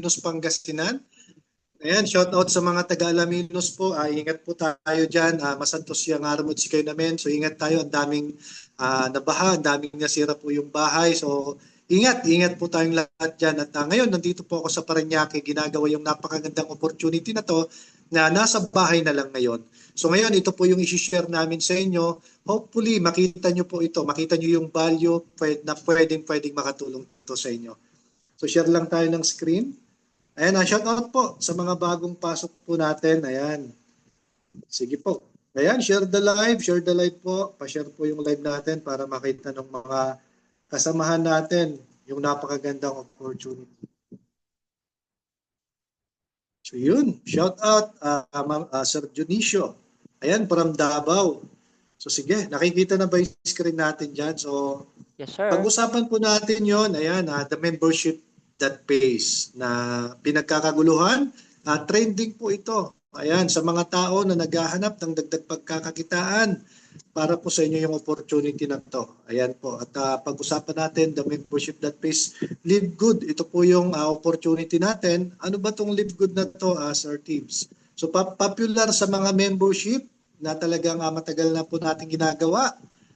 Alaminos, Pangasinan. Ayan, shout out sa mga taga Alaminos po. Ingat po tayo dyan. Masantos yung aramod si kayo namin. So ingat tayo. Ang daming nabaha, ang daming nasira po yung bahay. So ingat po tayong lahat dyan. At ngayon, nandito po ako sa Parañaque. Ginagawa yung napakagandang opportunity na to na nasa bahay na lang ngayon. So ngayon, ito po yung isi-share namin sa inyo. Hopefully, makita nyo po ito. Makita nyo yung value na pwedeng makatulong to sa inyo. So share lang tayo ng screen. Ayan, shout out po sa mga bagong pasok po natin. Ayan. Sige po. Ayan, share the live po. Pa-share po yung live natin para makita ng mga kasamahan natin yung napakagandang opportunity. So yun, shout out Sir Junicio. Ayan, from Davao. So sige, nakikita na ba yung screen natin dyan? So, yes, sir. Pag-usapan po natin yon. Ayan, the membership that pays na pinagkakaguluhan. Trending po ito. Ayan, sa mga tao na naghahanap ng dagdag pagkakakitaan para po sa inyo yung opportunity na to. Ayan po. At pag-usapan natin the membership that pays. Live Good. Ito po yung opportunity natin. Ano ba tong Live Good na to, Sir Tibbs? So popular sa mga membership na talagang matagal na po natin ginagawa.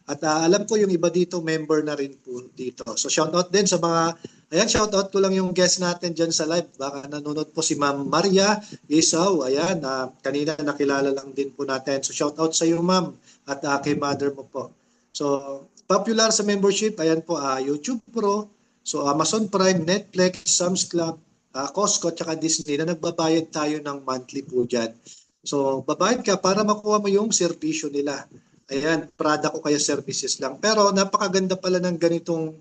At alam ko yung iba dito, member na rin po dito. So shoutout din sa mga, ayan, shoutout ko lang yung guest natin dyan sa live. Baka nanonood po si Ma'am Maria Isaw. Ayan, kanina nakilala lang din po natin. So shoutout sa iyo, Ma'am, at kay mother mo po. So popular sa membership, ayan po, YouTube Pro, so Amazon Prime, Netflix, Sam's Club, Costco, at Disney na nagbabayad tayo ng monthly po dyan. So babayad ka para makuha mo yung servisyo nila. Ayan, product o kaya services lang. Pero napakaganda pala ng ganitong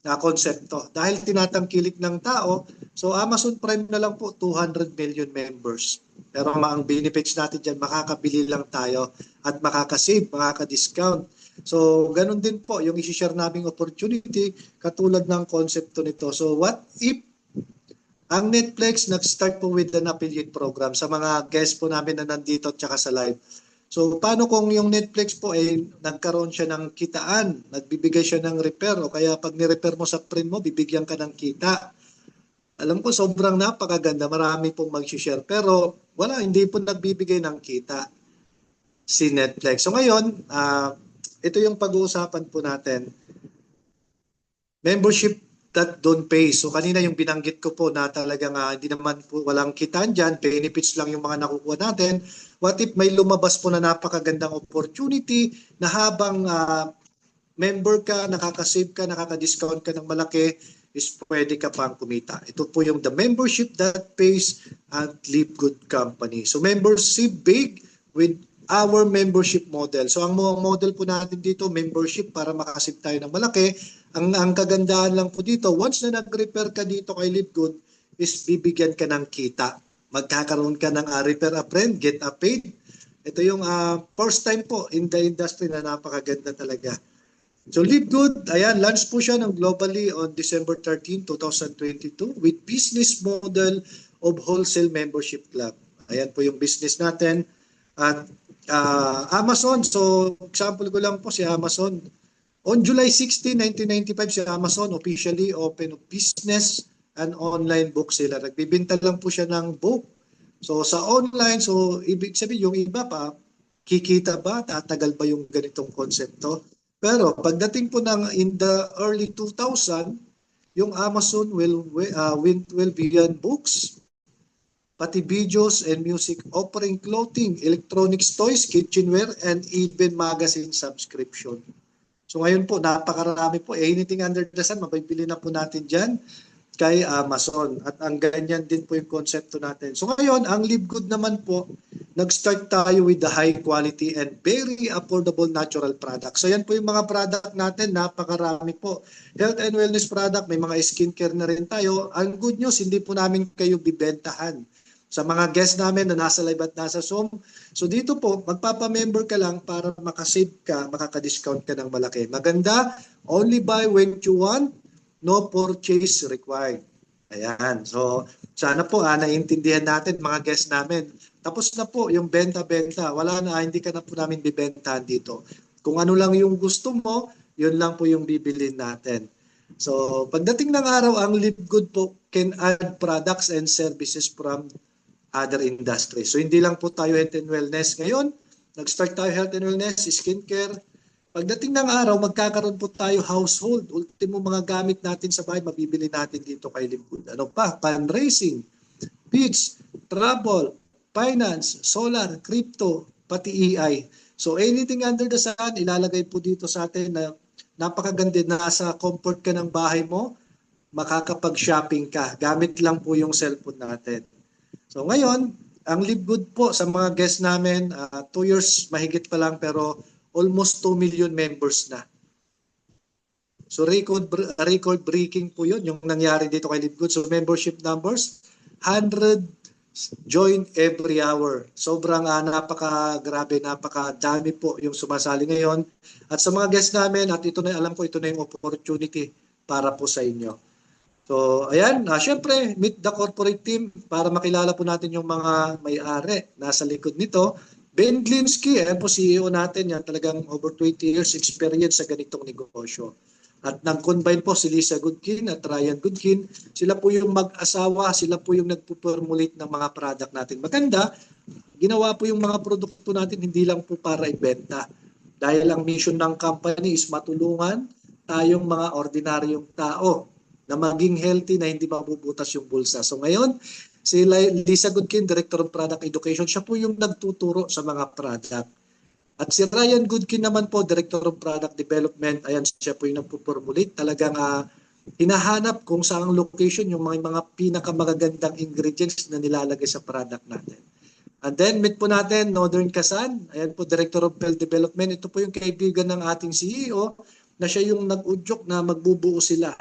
konsepto. Dahil tinatangkilik ng tao, so Amazon Prime na lang po, 200 million members. Pero ang benefits natin dyan, makakabili lang tayo at makakasave, makaka-discount. So ganun din po yung isi-share naming opportunity katulad ng konsepto nito. So what if ang Netflix nag-start po with an affiliate program sa mga guests po namin na nandito at saka sa live. So paano kung yung Netflix po ay nagkaroon siya ng kitaan, nagbibigay siya ng repair o kaya pag ni-repair mo sa print mo, bibigyan ka ng kita. Alam ko sobrang napakaganda, marami pong mag-share pero wala, hindi po nagbibigay ng kita si Netflix. So ngayon, ito yung pag-uusapan po natin. Membership that don't pay. So kanina yung binanggit ko po na talagang hindi naman po walang kitaan dyan, benefits lang yung mga nakukuha natin. What if may lumabas po na napakagandang opportunity na habang member ka, nakaka-save ka, nakaka-discount ka ng malaki, is pwede ka pang kumita. Ito po yung the membership that pays at Live Good Company. So membership big with our membership model. So ang model po natin dito, membership para makasave tayo ng malaki. Ang kagandahan lang po dito, once na nag-repair ka dito kay Live Good, is bibigyan ka ng kita. Magkakaroon ka ng repair a friend, get a paid. Ito yung first time po in the industry na napakaganda talaga. So Live Good, ayan, launch po siya ng globally on December 13, 2022 with business model of wholesale membership club. Ayan po yung business natin. At Amazon, so example ko lang po si Amazon. On July 16, 1995, si Amazon officially open of business and online bookseller. Nagbibenta lang po siya ng book. So sa online, so ibig sabihin yung iba pa, kikita ba? Tatagal ba yung ganitong konsepto? Pero pagdating po ng in the early 2000, yung Amazon will beyond books, pati videos and music, offering clothing, electronics, toys, kitchenware, and even magazine subscription. So ngayon po, napakarami po. Anything under the sun, mabibili na po natin dyan kay Amazon. At ang ganyan din po yung konsepto natin. So ngayon, ang Live Good naman po, nag-start tayo with the high quality and very affordable natural products. So yan po yung mga product natin, napakarami po. Health and wellness product, may mga skincare na rin tayo. Ang good news, hindi po namin kayo bibentahan sa mga guests namin na nasa live at nasa Zoom. So dito po, magpapa-member ka lang para makasave ka, makaka-discount ka ng malaki. Maganda, only buy when you want, no purchase required. Ayan. So sana po naiintindihan natin mga guests namin. Tapos na po yung benta-benta. Wala na, hindi ka na po namin bibentahan dito. Kung ano lang yung gusto mo, yun lang po yung bibilin natin. So, pagdating ng araw, ang Live Good po can add products and services from other industries. So, hindi lang po tayo health and wellness. Ngayon, nag-start tayo health and wellness, skincare. Pagdating ng araw, magkakaroon po tayo household. Ultimo mga gamit natin sa bahay, mabibili natin dito kay Live Good. Ano pa? Fundraising, feeds, travel, finance, solar, crypto, pati AI. So, anything under the sun, ilalagay po dito sa atin na napakaganda, nasa comfort ka ng bahay mo, makakapag-shopping ka. Gamit lang po yung cellphone natin. So ngayon, ang Live Good po sa mga guests namin, 2 years mahigit pa lang pero almost 2 million members na. So record breaking po yun, yung nangyari dito kay Live Good. So membership numbers, 100 join every hour. Sobrang napaka-grabe, napaka-dami po yung sumasali ngayon. At sa mga guests namin, at ito na, alam ko, ito na yung opportunity para po sa inyo. So, ayan, syempre, meet the corporate team para makilala po natin yung mga may-ari nasa likod nito. Ben Glinsky, ayan po CEO natin, yan talagang over 20 years experience sa ganitong negosyo. At nag-combine po si Lisa Goodkin at Ryan Goodkin. Sila po yung mag-asawa, sila po yung nagpo-formulate ng mga product natin. Maganda, ginawa po yung mga produkto natin hindi lang po para ibenta. Dahil ang mission ng company is matulungan tayong mga ordinaryong tao na maging healthy na hindi mabubutas yung bulsa. So ngayon, si Lisa Goodkin, Director of Product Education, siya po yung nagtuturo sa mga product. At si Ryan Goodkin naman po, Director of Product Development, ayan siya po yung nagpo-formulate. Talagang hinahanap kung saang location yung mga pinakamagagandang ingredients na nilalagay sa product natin. And then, meet po natin, Northern Kasan, ayan po, Director of Health Development. Ito po yung kaibigan ng ating CEO na siya yung nag-udyok na magbubuo sila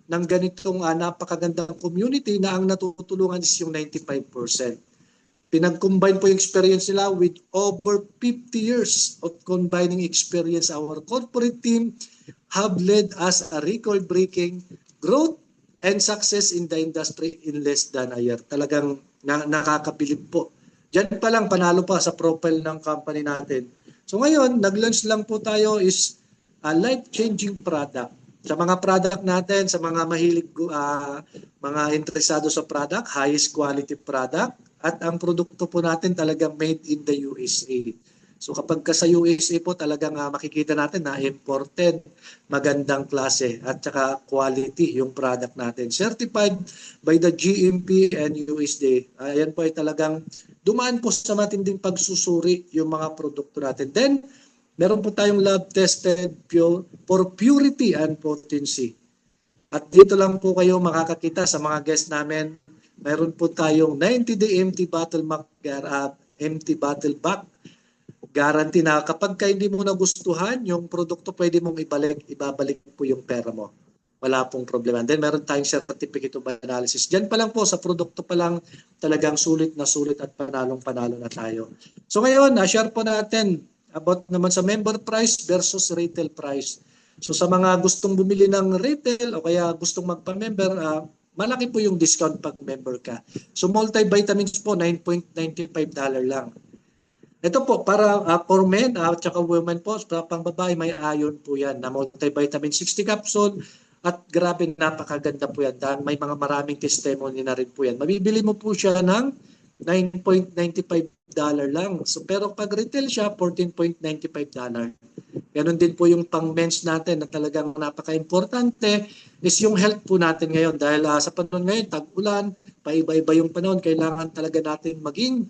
ng ganitong napakagandang community na ang natutulungan is yung 95%. Pinag-combine po yung experience nila with over 50 years of combining experience. Our corporate team have led us a record-breaking growth and success in the industry in less than a year. Talagang nakakabilib po. Diyan pa lang, panalo pa sa profile ng company natin. So ngayon, nag-launch lang po tayo is a life-changing product. Sa mga product natin, sa mga mahilig, mga interesado sa product, highest quality product, at ang produkto po natin talagang made in the USA. So kapag ka sa USA po talagang makikita natin na imported, magandang klase at saka quality yung product natin. Certified by the GMP and USDA. Ayan po ay talagang dumaan po sa matinding pagsusuri yung mga produkto natin. Then, meron po tayong lab tested for purity and potency. At dito lang po kayo makakakita sa mga guests namin. Meron po tayong 90-day empty bottle back guarantee na kapag hindi mo nagustuhan yung produkto, pwede mong ibabalik po yung pera mo. Wala pong problema. And then meron tayong certificate of analysis. Diyan pa lang po sa produkto pa lang talagang sulit na sulit at panalong-panalo na tayo. So ngayon, share po natin about naman sa member price versus retail price. So sa mga gustong bumili ng retail o kaya gustong magpa-member, malaki po yung discount pag member ka. So multivitamins po, $9.95 lang. Ito po, para for men at saka women po, para pang babae, may iron po yan na multivitamin 60 capsule. At grabe, napakaganda po yan. Dahil may mga maraming testimony na rin po yan. Mabibili mo po siya ng $9.95 lang. So, pero pag retail siya, $14.95. Ganon din po yung pang men's natin na talagang napaka-importante is yung health po natin ngayon. Dahil sa panahon ngayon, tag-ulan, paiba-iba yung panahon, kailangan talaga natin maging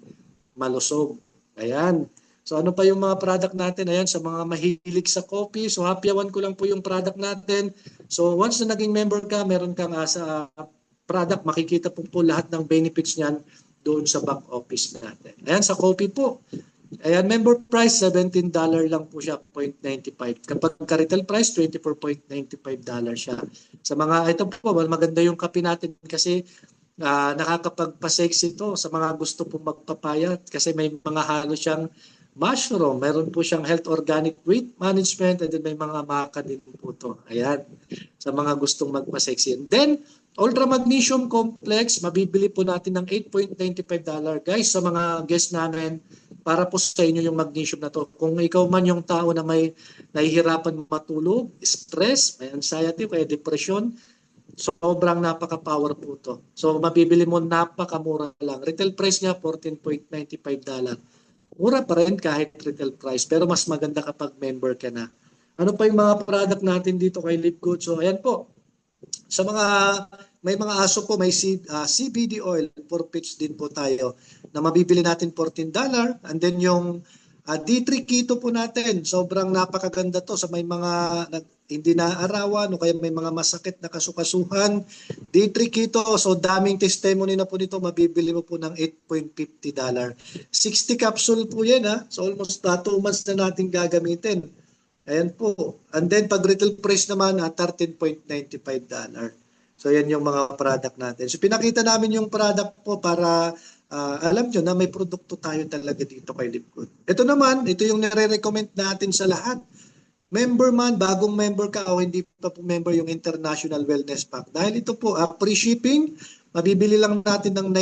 malusog. Ayan. So ano pa yung mga product natin? Ayan, sa mga mahilig sa coffee. So happy-awan ko lang po yung product natin. So once na naging member ka, meron kang sa product, makikita po lahat ng benefits niyan doon sa back office natin. Ayan, sa coffee po. Ayan, member price, $17 lang po siya, 0.95. Kapag retail price, $24.95 siya. Sa mga, ito po, maganda yung kape natin kasi nakakapagpa-sexy ito sa mga gusto po magpapayat kasi may mga halo siyang mushroom. Meron po siyang health organic weight management and then may mga maka din po ito. Ayan, sa mga gustong magpa-sexy. And then, Ultra Magnesium Complex, mabibili po natin ng $8.95. Guys, sa mga guests namin, para po sa inyo yung magnesium na to. Kung ikaw man yung tao na may nahihirapan matulog, stress, may anxiety, may depression, sobrang napaka-power po to. So mabibili mo napakamura lang. Retail price niya $14.95. Mura pa rin kahit retail price, pero mas maganda kapag member ka na. Ano pa yung mga product natin dito kay Live Good? So ayan po, sa mga may mga aso po, may CBD oil for pets din po tayo na mabibili natin $14. And then yung D3 Keto po natin, sobrang napakaganda to sa may mga hindi na-arawan o kaya may mga masakit na kasukasuhan. D3 Keto, so daming testimony na po nito, mabibili mo po ng $8.50. 60 capsule po yan ha, so almost 2 months na natin gagamitin. Ayan po. And then pag retail price naman, $13.95. So yan yung mga product natin. So pinakita namin yung product po para alam nyo na may produkto tayo talaga dito kay Live Good. Ito naman, ito yung nire-recommend natin sa lahat. Member man, bagong member ka o hindi pa po member yung International Wellness Pack. Dahil ito po, free shipping, mabibili lang natin ng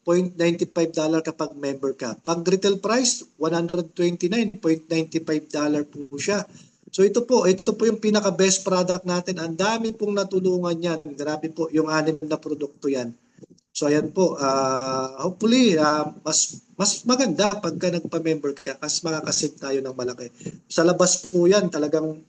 $99.95 kapag member ka. Pag retail price, $129.95 po siya. So ito po yung pinaka-best product natin. Ang dami pong natulungan yan. Grabe po yung 6 na produkto yan. So ayan po, hopefully mas maganda pagka nagpa-member ka kasi makakasave tayo ng malaki. Sa labas po yan, talagang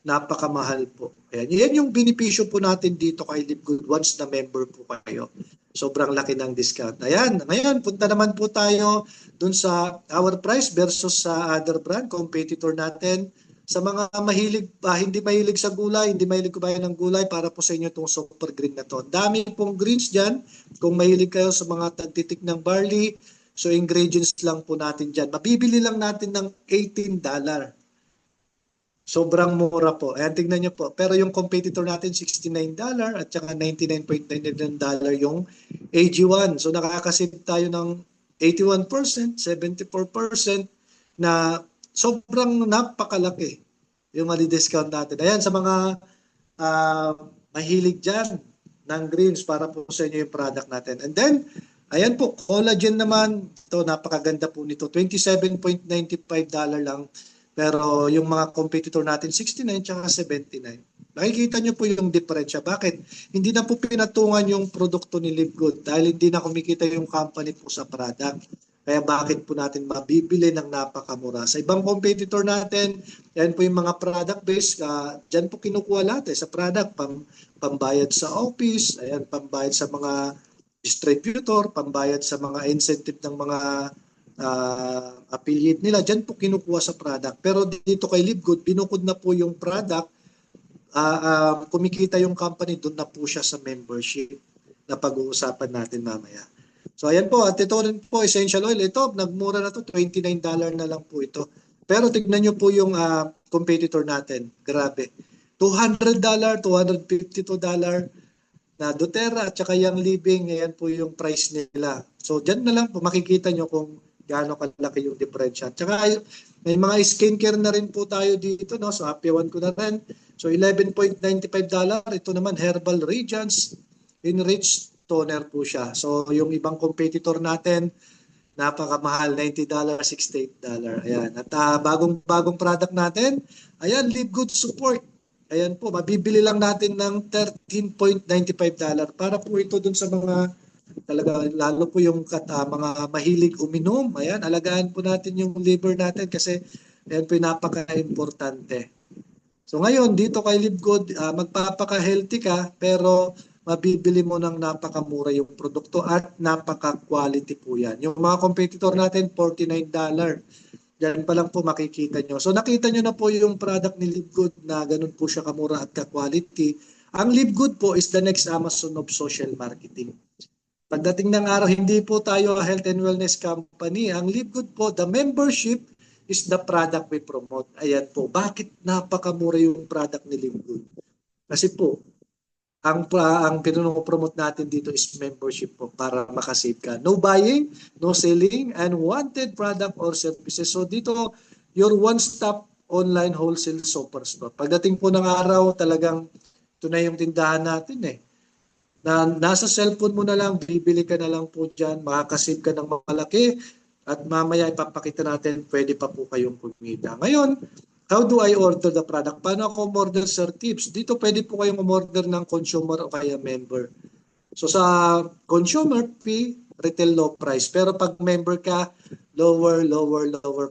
napakamahal po. Ayan. Yan yung benepisyo po natin dito kay Live Good once na member po kayo. Sobrang laki ng discount. Ayan, ngayon punta naman po tayo dun sa our price versus sa other brand, competitor natin. Sa mga mahilig, hindi mahilig sa gulay, hindi mahilig kumain ng gulay, para po sa inyo itong super green na to. Dami pong greens dyan. Kung mahilig kayo sa mga tagtitik ng barley, so ingredients lang po natin dyan. Mabibili lang natin ng $18. Sobrang mura po. Ayan, tignan nyo po. Pero yung competitor natin, $69 at saka $99.99 yung AG1. So nakakasave tayo ng 81%, 74% na sobrang napakalaki yung mali-discount natin. Ayan, sa mga mahilig dyan ng greens, para po sa inyo yung product natin. And then, ayan po, collagen naman. Ito, napakaganda po nito. $27.95 lang. Pero yung mga competitor natin, 69 tsaka 79. Nakikita nyo po yung diferensya. Bakit? Hindi na po pinatungan yung produkto ni Live Good dahil hindi na kumikita yung company po sa product. Kaya bakit po natin mabibili ng napakamura? Sa ibang competitor natin, yan po yung mga product-based, dyan po kinukuha lahat sa product, pambayad sa office, ayan, pambayad sa mga distributor, pambayad sa mga incentive ng mga affiliate nila, dyan po kinukuha sa product. Pero dito kay Live Good, binukod na po yung product, kumikita yung company, doon na po siya sa membership na pag-uusapan natin mamaya. So ayan po, at ito rin po, essential oil. Ito, nagmura na to, $29 na lang po ito. Pero tignan nyo po yung competitor natin. Grabe. $200, $252 na doTERRA at saka Young Living, ayan po yung price nila. So dyan na lang po makikita nyo kung gaano kalaki yung difference. At saka may mga skincare na rin po tayo dito, no? So Happy One ko na rin. So $11.95. Ito naman Herbal Radiance Enriched Toner po siya. So yung ibang competitor natin, napakamahal, $90, $68. Ayan. At bagong product natin, ayan, Live Good Support. Ayan po, mabibili lang natin ng $13.95. Para po ito dun sa mga talaga, lalo po yung mga mahilig uminom. Ayan, alagaan po natin yung liver natin kasi ayan po yung napaka-importante. So ngayon, dito kay Live Good, magpapaka-healthy ka pero mabibili mo ng napakamura yung produkto at napaka-quality po yan. Yung mga competitor natin, $49. Yan pa lang po makikita nyo. So nakita nyo na po yung product ni Live Good na ganun po siya kamura at ka-quality. Ang Live Good po is the next Amazon of social marketing. Pagdating ng araw, hindi po tayo a health and wellness company. Ang Live Good po, the membership is the product we promote. Ayan po. Bakit napakamura yung product ni Live Good? Kasi po, ang pinopromote natin dito is membership po para makasave ka. No buying, no selling, and wanted product or services. So dito, your one-stop online wholesale superstore. Pagdating po ng araw, talagang ito na yung tindahan natin na nasa cellphone mo na lang, bibili ka na lang po dyan, makakasave ka ng malaki. At mamaya ipapakita natin, pwede pa po kayong kumita. Ngayon, how do I order the product? Paano ako umorder, Sir Tips? Dito pwede po kayong umorder ng consumer o kaya member. So sa consumer fee, retail low price. Pero pag member ka, lower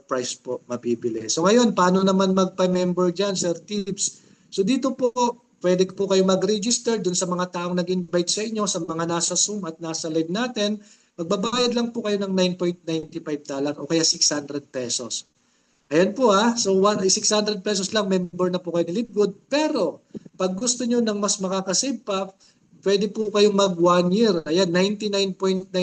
price po mabibili. So ngayon, paano naman magpa-member dyan, Sir Tips? So dito po, pwede po kayo mag-register dun sa mga taong nag-invite sa inyo, sa mga nasa Zoom at nasa live natin. Magbabayad lang po kayo ng $9.95 o kaya 600 pesos. Ayan po so 600 pesos lang, member na po kayo ni LiveGood. Pero pag gusto nyo ng mas makakasave pa, pwede po kayong mag 1 year. Ayan, $99.95.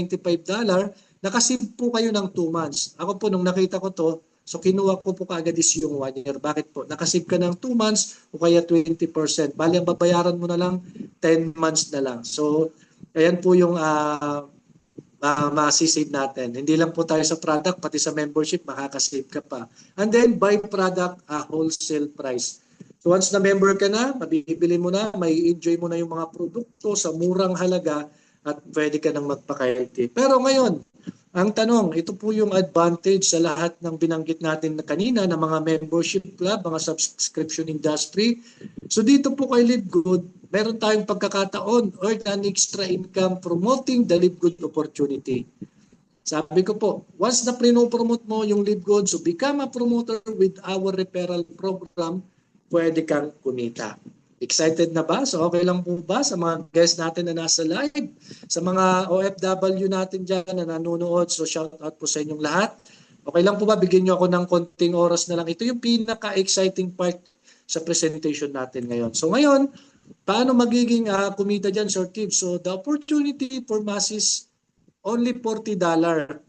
Nakasave po kayo ng 2 months. Ako po nung nakita ko to, so kinuha ko po kaagad is yung 1 year. Bakit po? Nakasave ka ng 2 months o kaya 20%. Bali ang babayaran mo na lang 10 months na lang. So ayan po yung masisave natin. Hindi lang po tayo sa product, pati sa membership, makakasave ka pa. And then, buy product wholesale price. So once na member ka na, mabibili mo na, may enjoy mo na yung mga produkto sa murang halaga at pwede ka nang magpakaiti. Pero ngayon, ang tanong, ito po yung advantage sa lahat ng binanggit natin na kanina ng mga membership club, mga subscription industry. So dito po kay LiveGood, meron tayong pagkakataon or an extra income promoting the LiveGood opportunity. Sabi ko po, once na promote mo yung LiveGood, so become a promoter with our referral program, pwede kang kumita. Excited na ba? So okay lang po ba sa mga guests natin na nasa live? Sa mga OFW natin dyan na nanonood, so shout out po sa inyong lahat. Okay lang po ba? Bigyan nyo ako ng konting oras na lang. Ito yung pinaka-exciting part sa presentation natin ngayon. So ngayon, paano magiging kumita dyan, Sir Tips? So the opportunity for masses, only $40.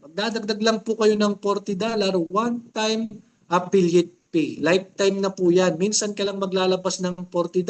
Magdadagdag lang po kayo ng $40, one-time affiliate pay. Lifetime na po yan. Minsan ka lang maglalabas ng $40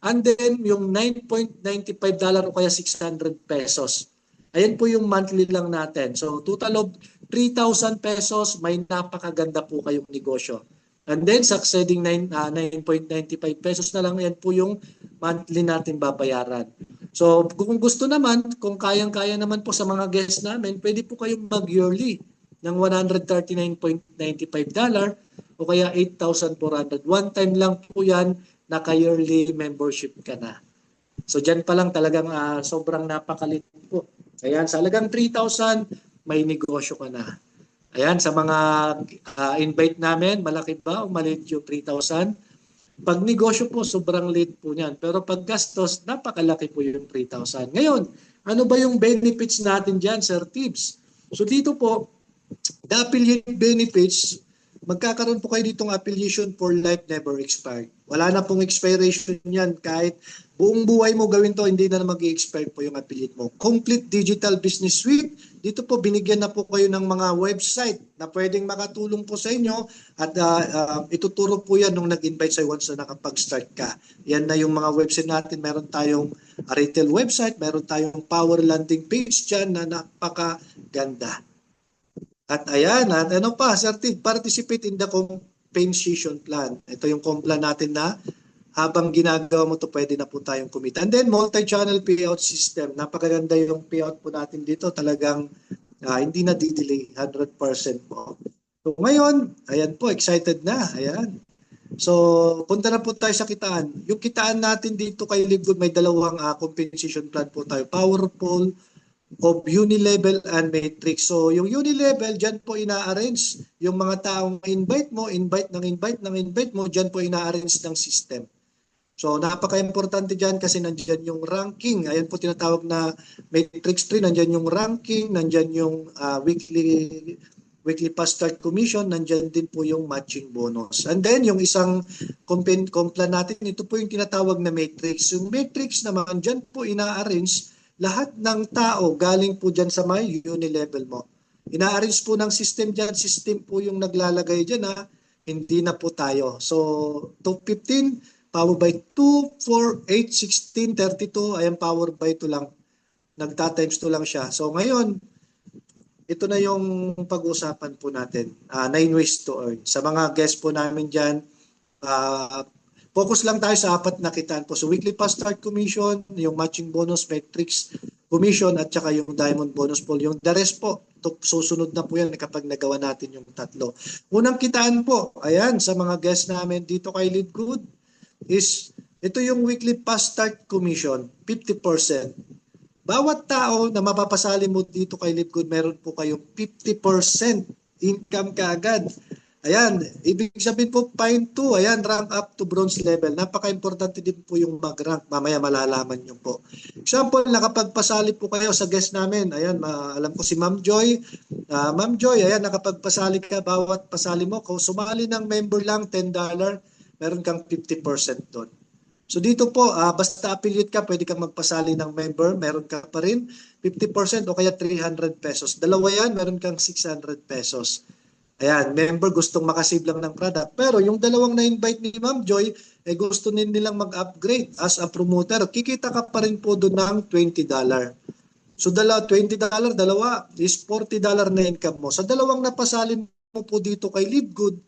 and then yung $9.95 o kaya 600 pesos. Ayan po yung monthly lang natin. So total of 3,000 pesos, may napakaganda po kayong negosyo. And then succeeding 9.95 pesos na lang, yan po yung monthly natin babayaran. So kung gusto naman, kung kayang-kaya naman po sa mga guests namin, pwede po kayong mag-yearly ng $139.95 o kaya 8,400. One time lang po yan, naka-yearly membership ka na. So dyan pa lang talagang sobrang napakalit po. Ayan, sa halagang 3,000, may negosyo ka na. Ayan, sa mga invite namin, malaki ba o maliit yung 3,000? Pag negosyo po, sobrang liit po niyan. Pero pag gastos, napakalaki po yung 3,000. Ngayon, ano ba yung benefits natin dyan, Sir Tips? So dito po, the affiliate benefits, magkakaroon po kayo ditong affiliation for life, never expired. Wala na pong expiration yan. Kahit buong buhay mo gawin to, hindi na mag-i-expire po yung affiliate mo. Complete Digital Business Suite. Dito po, binigyan na po kayo ng mga website na pwedeng makatulong po sa inyo at ituturo po yan nung nag-invite sa'yo once na nakapag-start ka. Yan na yung mga website natin. Meron tayong retail website, meron tayong power landing page dyan na napakaganda. At ayan, at ano pa, Sir Tig, participate in the compensation plan. Ito yung complan natin na habang ginagawa mo to pwede na po tayong kumita. And then multi-channel payout system. Napakaganda yung payout po natin dito. Talagang hindi na di-delay, 100% po. So ngayon, ayan po, excited na. Ayan. So punta na po tayo sa kitaan. Yung kitaan natin dito kay LiveGood, may dalawang compensation plan po tayo. Powerful of Unilevel and Matrix. So yung Unilevel, dyan po ina-arrange yung mga taong invite mo, invite mo, dyan po ina-arrange ng system. So napaka-importante dyan kasi nandyan yung ranking. Ayan po tinatawag na Matrix 3, nandyan yung ranking, nandyan yung weekly pass start commission, nandyan din po yung matching bonus. And then yung isang complan natin, ito po yung tinatawag na Matrix. Yung Matrix naman, dyan po ina-arrange lahat ng tao galing po dyan sa may Unilevel mo. Ina-arrange po ng system dyan. System po yung naglalagay dyan hindi na po tayo. So, 215, power by 2, 4, 8, 16, 32. Ayan, power by 2 lang. Nagta-times 2 lang siya. So, ngayon, ito na yung pag-uusapan po natin. 9 ways to earn. Sa mga guests po namin dyan, focus lang tayo sa 4 na kitaan po. So weekly pass start commission, yung matching bonus, Matrix commission at saka yung diamond bonus pool. Yung the rest po, susunod na po yan kapag nagawa natin yung tatlo. Unang kitaan po, ayan, sa mga guests namin dito kay Live Good is ito yung weekly fast start commission, 50%. Bawat tao na mapapasali mo dito kay Live Good, meron po kayong 50% income kaagad. Ayan, ibig sabihin po, Pine 2, ayan, rank up to bronze level. Napaka-importante din po yung mag-rank. Mamaya malalaman nyo po. Example, nakapagpasali po kayo sa guest namin. Ayan, alam ko si Ma'am Joy. Ma'am Joy, ayan, nakapagpasali ka. Bawat pasali mo, kung sumali ng member lang, $10, meron kang 50% doon. So dito po, basta affiliate ka, pwede kang magpasali ng member, meron ka pa rin 50% o kaya 300 pesos. Dalawa yan, meron kang 600 pesos. Ayan, member gustong makasave lang ng product. Pero yung dalawang na-invite ni Ma'am Joy, gusto nilang mag-upgrade as a promoter. Kikita ka pa rin po doon ng $20. So $20, dalawa is $40 na income mo. Sa dalawang napasali mo po dito kay Live Good,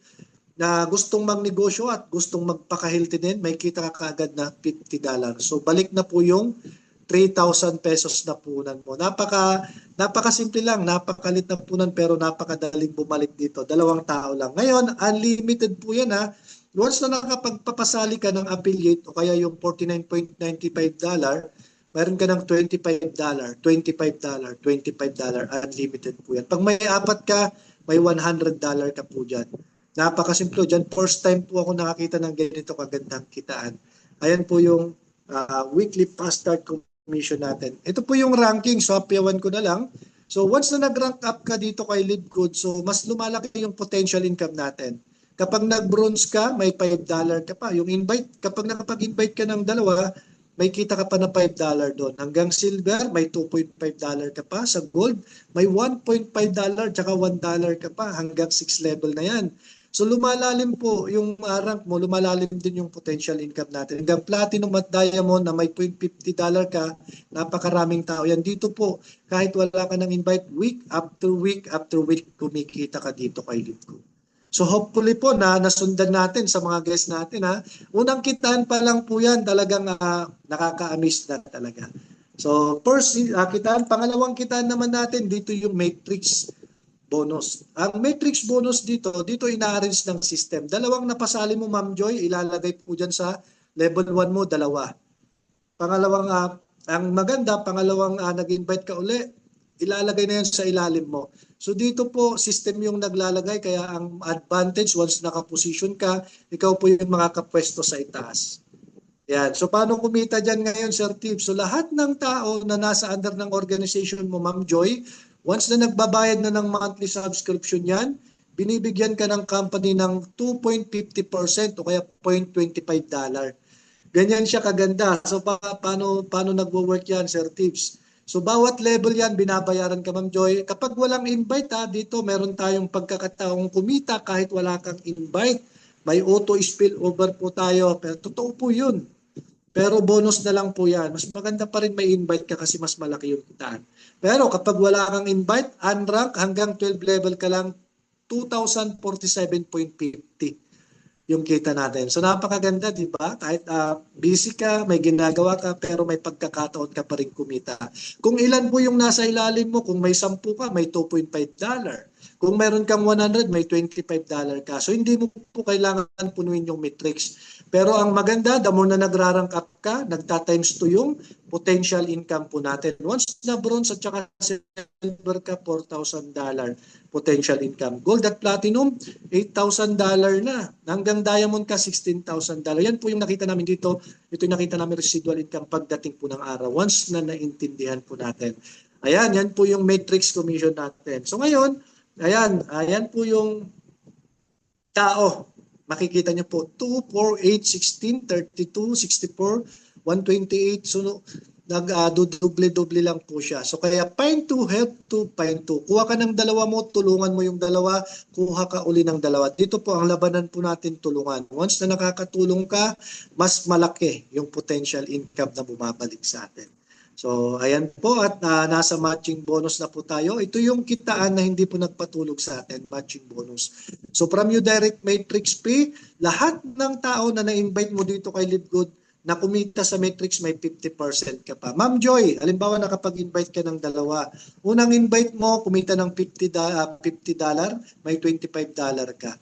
na gustong magnegosyo at gustong magpaka-healthy din, may kita ka kaagad na $50. So balik na po yung 3,000 pesos na punan mo. Napaka-simple lang, napakalit na punan pero napakadaling bumalik dito. Dalawang tao lang. Ngayon, unlimited po yan ha. Once na nakapagpapasali ka ng affiliate o kaya yung $49.95, mayroon ka ng $25, $25, $25, unlimited po yan. Pag may apat ka, may $100 ka po dyan. Napakasimple dyan. First time po ako nakakita ng ganito kagandang kitaan. Ayan po yung weekly fast start commission natin. Ito po yung ranking. So, hapyawan ko na lang. So, once na nag-rank up ka dito kay Live Good, so mas lumalaki yung potential income natin. Kapag nag-bronze ka, may $5 ka pa. Yung invite, kapag nakapag-invite ka ng dalawa, may kita ka pa na $5 doon. Hanggang silver, may $2.5 ka pa. Sa gold, may $1.5 tsaka $1 ka pa. Hanggang 6 level na yan. So lumalalim po yung rank mo, lumalalim din yung potential income natin. Hanggang platinum at diamond na may $50 ka, napakaraming tao yan. Dito po, kahit wala ka ng invite, week after week, kumikita ka dito kay Live Good. So hopefully po na nasundan natin sa mga guests natin ha. Unang kitaan pa lang po yan, talagang nakaka-amaze na talaga. So first kitaan, pangalawang kitaan naman natin, dito yung matrix bonus. Ang matrix bonus dito ina-arrange ng system. Dalawang napasali mo, Ma'am Joy, ilalagay po dyan sa level 1 mo, dalawa. Pangalawang, ang maganda, pangalawang nag-invite ka uli, ilalagay na yan sa ilalim mo. So dito po, system yung naglalagay, kaya ang advantage, once nakaposition ka, ikaw po yung makakapwesto sa itaas. Yan. So paano kumita dyan ngayon, Sir Tib? So lahat ng tao na nasa under ng organization mo, Ma'am Joy, once na nagbabayad na ng monthly subscription yan, binibigyan ka ng company ng 2.50% o kaya $0.25. Ganyan siya kaganda. So paano nagwo-work yan, Sir Tips? So bawat level yan, binabayaran ka, Ma'am Joy. Kapag walang invite dito meron tayong pagkakataong kumita kahit wala kang invite. May auto spill over po tayo. Pero totoo po yun. Pero bonus na lang po yan. Mas maganda pa rin may invite ka kasi mas malaki yung kitaan. Pero kapag wala kang invite, unrank hanggang 12 level ka lang, 2,047.50 yung kita natin. So napakaganda, di ba? Kahit busy ka, may ginagawa ka, pero may pagkakataon ka pa rin kumita. Kung ilan po yung nasa ilalim mo, kung may 10 ka, may $2.5. Kung meron kang 100, may $25 ka. So hindi mo po kailangan punuin yung matrix. Pero ang maganda, the more na nagra-rank up ka, nagta-times 2 yung potential income po natin. Once na bronze at saka silver ka, $4,000 potential income. Gold at platinum, $8,000 na. Hanggang diamond ka, $16,000. Yan po yung nakita namin dito. Ito yung nakita namin residual income pagdating po ng araw. Once na naintindihan po natin. Ayan, yan po yung matrix commission natin. So ngayon, ayan po yung tao. Makikita niyo po 2, 4, 8, 16, 32, 64, 128. So nag-doble-doble lang po siya. So kaya Pine 2, help to Pine 2. Kuha ka ng dalawa mo, tulungan mo yung dalawa, kuha ka uli ng dalawa. Dito po ang labanan po natin, tulungan. Once na nakakatulong ka, mas malaki yung potential income na bumabalik sa atin. So ayan po at nasa matching bonus na po tayo. Ito yung kitaan na hindi po nagpatulog sa atin, matching bonus. So from you direct matrix P, lahat ng tao na na-invite mo dito kay Live Good, na kumita sa Matrix, may 50% ka pa. Ma'am Joy, halimbawa nakapag-invite ka ng dalawa. Unang invite mo, kumita ng $50, may $25 ka.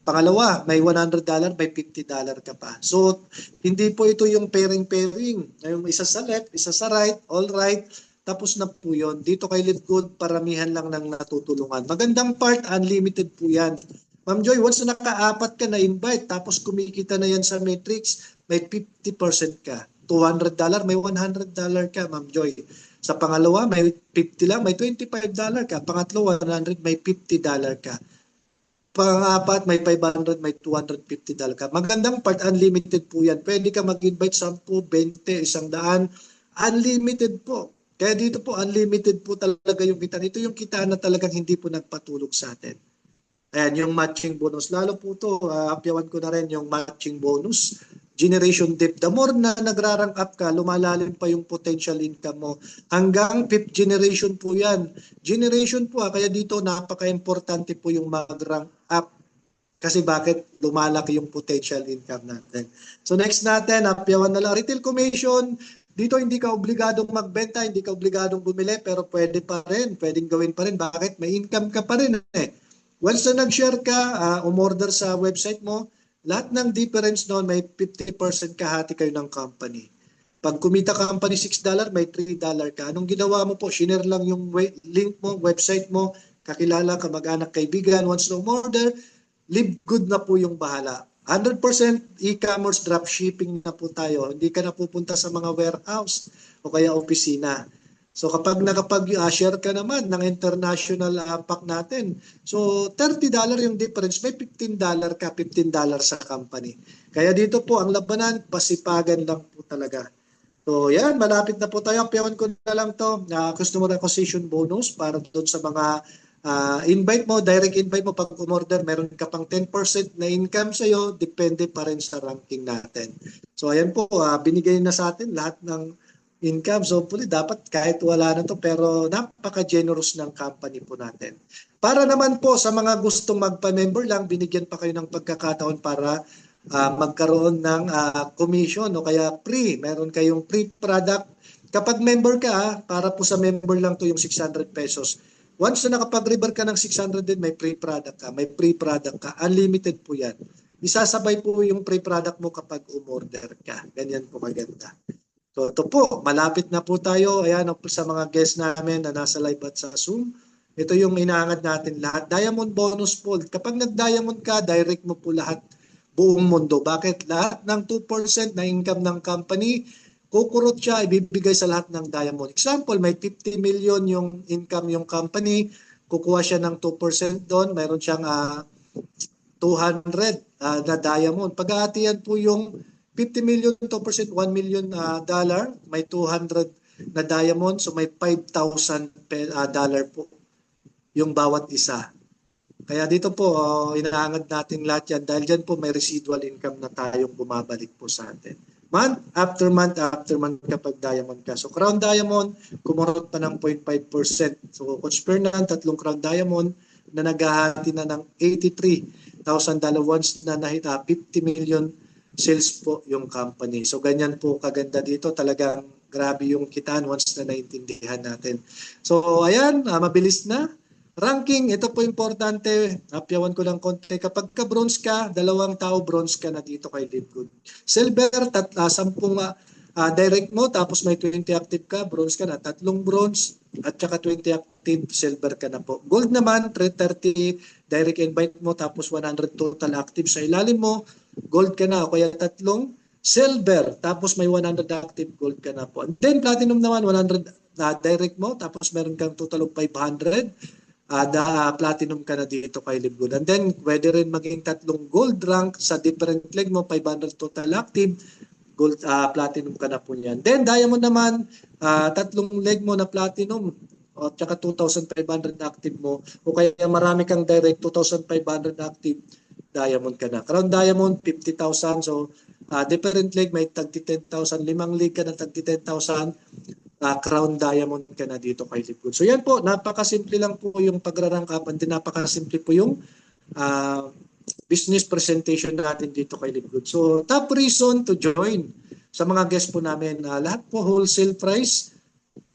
Pangalawa, may $100, may $50 ka pa. So, hindi po ito yung pairing-pairing. Yung isa sa left, isa sa right, all right, tapos na po yun. Dito kay Live Good, paramihan lang ng natutulungan. Magandang part, unlimited po yan. Ma'am Joy, once na naka-apat ka na invite, tapos kumikita na yan sa Matrix, may 50% ka. $200, may $100 ka, Ma'am Joy. Sa pangalawa, may 50 lang, may $25 ka. Pangatlo, 100, may $50 ka. Pang-apat, may 500, may $250 ka. Magandang part, unlimited po yan. Pwede ka mag-invite 10, 20, 100, unlimited po. Kaya dito po, unlimited po talaga yung kita. Ito yung kita na talagang hindi po nagpatulog sa atin. Ayan, yung matching bonus. Lalo po ito, apyawan ko na rin yung matching bonus. Generation dip. The more na nagra-rank up ka, lumalalim pa yung potential income mo. Hanggang 5th generation po yan. Generation po, kaya dito napaka-importante po yung mag-rank up. Kasi bakit lumalaki yung potential income natin. So next natin, apyawan na lang. Retail commission. Dito hindi ka obligadong magbenta, hindi ka obligadong bumili, pero pwede pa rin, pwedeng gawin pa rin. Bakit? May income ka pa rin eh. Once na nag-share ka, umorder sa website mo, lahat ng difference noon may 50% kahati kayo ng company. Pag kumita company $6, may $3 ka. Anong ginawa mo po? Share lang yung link mo, website mo, kakilala, kamag-anak, kaibigan. Once na umorder, Live Good na po yung bahala. 100% e-commerce dropshipping na po tayo. Hindi ka na pupunta sa mga warehouse o kaya opisina. So kapag nakapag-share ka naman ng international pack natin, so $30 yung difference, may $15 ka, $15 sa company. Kaya dito po ang labanan, pasipagan lang po talaga. So yan, malapit na po tayo. Piyawan ko na lang to, customer acquisition bonus para doon sa mga invite mo, direct invite mo pag umorder, meron ka pang 10% na income sa'yo, depende pa rin sa ranking natin. So ayan po, binigay na sa atin lahat ng income. So hopefully dapat kahit wala na to, pero napaka-generous ng company po natin. Para naman po sa mga gustong magpa-member lang, binigyan pa kayo ng pagkakataon para magkaroon ng commission o kaya free. Meron kayong free product. Kapag member ka, para po sa member lang to yung 600 pesos. Once na nakapag-refer ka ng 600 din, may free product ka. May free product ka. Unlimited po yan. Isasabay po yung free product mo kapag umorder ka. Ganyan po maganda. So ito po, malapit na po tayo. Ayan, sa mga guests namin na nasa live at sa Zoom. Ito yung inaangad natin lahat. Diamond bonus po. Kapag nag-diamond ka, direct mo po lahat buong mundo. Bakit? Lahat ng 2% na income ng company, kukurot siya, ibibigay sa lahat ng diamond. Example, may 50 million yung income yung company, kukuha siya ng 2% doon, mayroon siyang 200 na diamond. Pag-aatiyan po yung 50 million, 2%, $1 million, may 200 na diamond, so may $5,000 po yung bawat isa. Kaya dito po, inaangad natin lahat yan dahil dyan po may residual income na tayong bumabalik po sa atin. Month after month kapag diamond ka. So crown diamond, kumurot pa ng 0.5%. So compare na ang tatlong crown diamond na naghahati na ng $83,000 once na nahita 50 million sales po yung company. So ganyan po kaganda dito. Talagang grabe yung kitaan once na naintindihan natin. So ayan, mabilis na. Ranking, ito po importante. Apyawan ko lang konti. Kapag ka-bronze ka, 2 tao bronze ka na dito kay Live Good. Silver, 10 direct mo, tapos may 20 active ka, bronze ka na. 3 bronze at saka 20 active, silver ka na po. Gold naman, 30 direct invite mo, tapos 100 total active sa ilalim mo, gold ka na. O kaya 3 silver, tapos may 100 active, gold ka na po. And then platinum naman, 100 direct mo, tapos meron kang total of 500. Platinum ka na dito kay Live Good. And then, pwede rin maging 3 gold rank sa different leg mo, 500 total active, gold, platinum ka na po niyan. Then, diamond naman, 3 leg mo na platinum, o tsaka 2,500 active mo, o kaya marami kang direct, 2,500 active, diamond ka na. Crown diamond, 50,000, so different leg, may tagti 10,000, 5 leg ka na tagti 10,000, crown diamond ka na dito kay Live Good. So yan po, napakasimple lang po yung pag-rank up, and napakasimple po yung business presentation natin dito kay Live Good. So top reason to join. sa mga guests po namin, lahat po wholesale price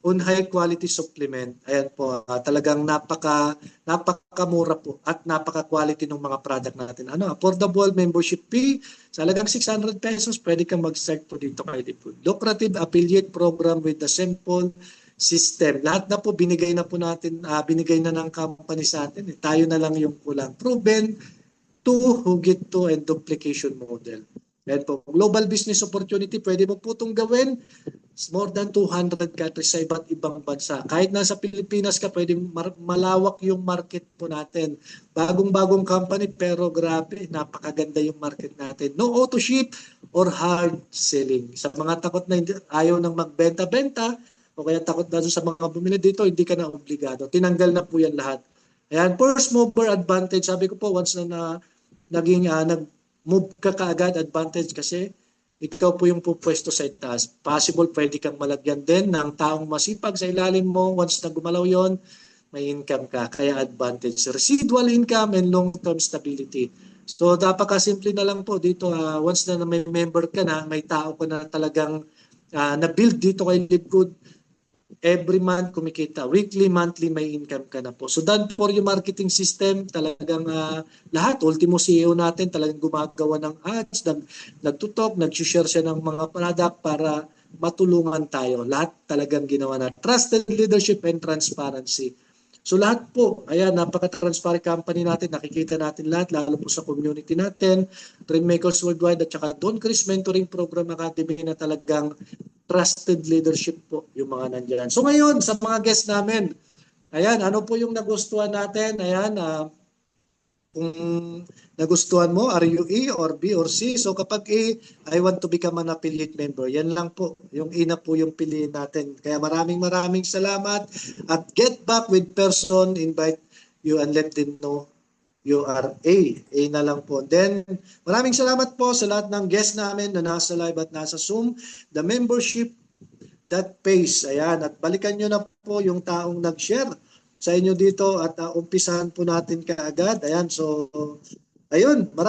on high quality supplement. Ayan po, talagang napakamura po at napaka-quality ng mga product natin. Affordable membership fee, sa halagang 600 pesos, pwede kang mag-start po dito kay Lifood. Lucrative affiliate program with the simple system. Lahat na po binigay na po natin, binigay na ng company sa atin. Tayo na lang yung kulang. Proven to hugit to and duplication model. Ayan po. Global business opportunity, pwede mo po itong gawin. More than 200 countries sa iba't ibang bansa. Kahit nasa Pilipinas ka, pwede malawak yung market po natin. Bagong-bagong company, pero grabe, napakaganda yung market natin. No auto ship or hard selling. Sa mga takot na ayaw nang magbenta-benta, o kaya takot na sa mga bumili dito, hindi ka na obligado. Tinanggal na po yan lahat. Ayan, first mover advantage. Sabi ko po, once na nag-move ka kaagad, advantage kasi ikaw po yung pupwesto sa itaas. Possible, pwede kang malagyan din ng taong masipag sa ilalim mo. Once na gumalaw yon, may income ka. Kaya advantage. Residual income and long-term stability. So, napakasimple na lang po dito. Once na may member ka na, may tao ka na talagang na-build dito kay Livegood, every month kumikita. Weekly, monthly, may income ka na po. So done for yung marketing system, talagang lahat. Ultimo CEO natin talagang gumagawa ng ads, nagtutok, nag-share siya ng mga product para matulungan tayo. Lahat talagang ginawa na. Trusted leadership and transparency. So lahat po, ayan, napaka-transparent company natin, nakikita natin lahat, lalo po sa community natin, Dreammakers Worldwide at saka Don Chris Mentoring Program Academy na talagang trusted leadership po yung mga nandiyan. So ngayon, sa mga guests namin, ayan, ano po yung nagustuhan natin? Ayan, kung nagustuhan mo, are you A or B or C? So kapag A, I want to become an affiliate member. Yan lang po. Yung A na po yung piliin natin. Kaya maraming salamat. At get back with person, invite you and let them know you are A. A na lang po. Then, maraming salamat po sa lahat ng guests namin na nasa live at nasa Zoom. The membership that pays. Ayan. At balikan nyo na po yung taong nag-share sa inyo dito at umpisahan po natin kaagad. Ayan. So, ayun. Maraming